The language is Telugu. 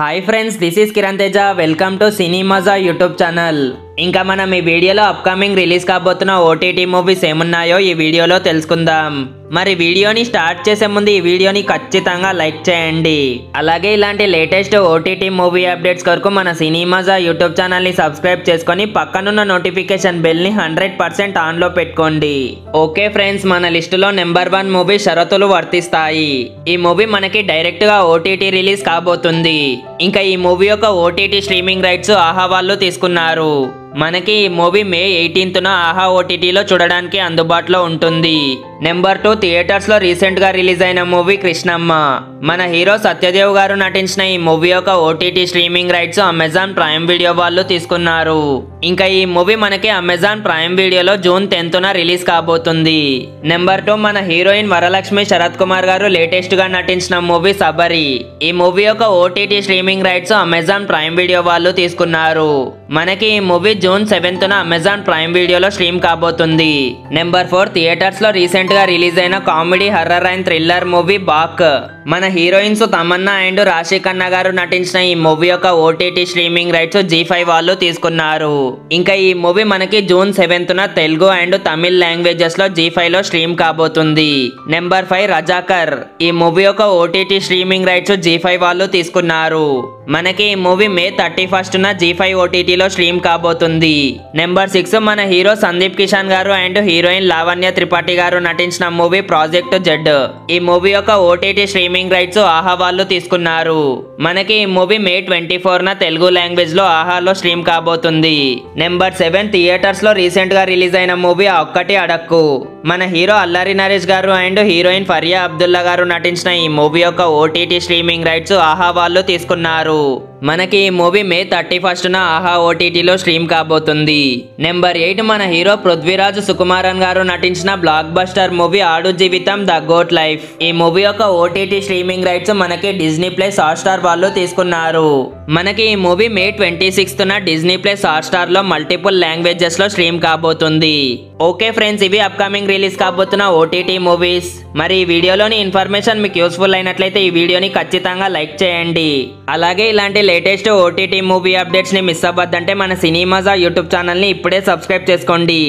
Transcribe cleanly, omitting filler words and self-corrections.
Hi friends, this is Kiran Teja. Welcome to సినిమాజా యూట్యూబ్ ఛానల్. ఇంకా మనం ఈ వీడియోలో అప్కమింగ్ రిలీజ్ కాబోతున్న ఓటీటీ మూవీస్ ఏమున్నాయో ఈ వీడియోలో తెలుసుకుందాం. మరి వీడియోని స్టార్ట్ చేసే ముందు ఈ వీడియోని ఖచ్చితంగా లైక్ చేయండి. అలాగే ఇలాంటి లేటెస్ట్ ఓటీటీ మూవీ అప్డేట్స్ కొరకు మన సినిమాజా యూట్యూబ్ ఛానల్ని సబ్స్క్రైబ్ చేసుకొని పక్కనున్న నోటిఫికేషన్ బెల్ని 100% ఆన్లో పెట్టుకోండి. ఓకే ఫ్రెండ్స్, మన లిస్టులో నెంబర్ 1 మూవీ షరతులు వర్తిస్తాయి. ఈ మూవీ మనకి డైరెక్ట్గా ఓటీటీ రిలీజ్ కాబోతుంది. ఇంకా ఈ మూవీ యొక్క ఓటీటీ స్ట్రీమింగ్ రైట్స్ ఆహా వాళ్ళు తీసుకున్నారు. మనకి ఈ మూవీ మే 18న ఆహా ఓటీటీలో చూడడానికి అందుబాటులో ఉంటుంది. నెంబర్ 2, థియేటర్స్లో రీసెంట్గా రిలీజ్ అయిన మూవీ కృష్ణమ్మ. మన హీరో సత్యదేవ్ గారు నటించిన ఈ మూవీ యొక్క OTT streaming rights Amazon Prime Video వాళ్ళు తీసుకున్నారు. ఇంకా ఈ మూవీ మనకి అమెజాన్ ప్రైమ్ వీడియోలో జూన్ 10న రిలీజ్ కాబోతుంది. నెంబర్ 2, మన హీరోయిన్ వరలక్ష్మి శరత్ కుమార్ గారు లేటెస్ట్ గా నటించిన మూవీ సబరి. ఈ మూవీ యొక్క OTT streaming rights Amazon Prime Video వాళ్ళు తీసుకున్నారు. మనకి ఈ మూవీ జూన్ 7న అమెజాన్ ప్రైమ్ వీడియోలో స్ట్రీమ్ కాబోతుంది. నెంబర్ 4, థియేటర్స్ లో రీసెంట్ గా రిలీజ్ అయిన comedy horror and thriller movie Baak. మన హీరోయిన్స్ తమన్నా అండ్ రాశి ఖన్నా గారు నటించిన ఈ మూవీ యొక్క ఓటీటీ స్ట్రీమింగ్ రైట్స్ G5 వాళ్ళు తీసుకున్నారు. ఇంకా ఈ మూవీ మనకి జూన్ 7న తెలుగు అండ్ తమిళ్ లాంగ్వేజెస్ లో G5లో స్ట్రీమ్ కాబోతుంది. నెంబర్ 5, రజాకర్. ఈ మూవీ యొక్క ఓటీటీ స్ట్రీమింగ్ రైట్స్ G5 వాళ్ళు తీసుకున్నారు. మనకి ఈ మూవీ మే 31న G5 ఓటీటీలో స్ట్రీమ్ కాబోతుంది. నెంబర్ 6, మన హీరో సందీప్ కిషన్ గారు అండ్ హీరోయిన్ లావణ్య త్రిపాఠి గారు నటించిన మూవీ ప్రాజెక్ట్ జెడ్. ఈ మూవీ యొక్క ఓటీటీ స్ట్రీమింగ్ రైట్స్ ఆహా వాళ్ళు తీసుకున్నారు. మనకి ఈ మూవీ మే 24న తెలుగు లాంగ్వేజ్ లో ఆహాలో స్ట్రీమ్ కాబోతుంది. నెంబర్ 7, థియేటర్స్ లో రీసెంట్ గా రిలీజ్ అయిన మూవీ ఒక్కటి అడక్కు. మన హీరో అల్లరి నరేష్ గారు అండ్ హీరోయిన్ ఫరియా అబ్దుల్లా గారు నటించిన ఈ మూవీ యొక్క ఓటీటీ స్ట్రీమింగ్ రైట్స్ ఆహా వాళ్ళు తీసుకున్నారు. మనకి ఈ మూవీ మే 31న ఆహా ఓటీటీలో స్ట్రీమ్ కాబోతుంది. నెంబర్ 8, మన హీరో పృథ్వీరాజ్ సుకుమారన్ గారు నటించిన బ్లాక్ బస్టర్ మూవీ ఆడు జీవితం ద గోట్ లైఫ్. ఈ మూవీ యొక్క ఓటీటీ స్ట్రీమింగ్ రైట్స్ మనకి డిజ్నీ ప్లస్ హాట్స్టార్ వాళ్ళు తీసుకున్నారు. మనకి ఈ మూవీ మే 26న డిజ్నీ ప్లస్ హాట్స్టార్ లో మల్టిపుల్ లాంగ్వేజెస్ లో స్ట్రీమ్ కాబోతుంది. ఓకే ఫ్రెండ్స్, ఇవి అప్కమింగ్ రిలీజ్ కాబోతున్న ఓటీటీ మూవీస్. మరి ఈ వీడియోలోని ఇన్ఫర్మేషన్ మీకు యూస్ఫుల్ అయినట్లయితే ఈ వీడియోని ఖచ్చితంగా లైక్ చేయండి. అలాగే ఇలాంటి లేటెస్ట్ ఓటీటీ మూవీ అప్డేట్స్ ని మిస్ అవ్వద్దంటే మన సినిమాజా యూట్యూబ్ ఛానల్ని ఇప్పుడే సబ్స్క్రైబ్ చేసుకోండి.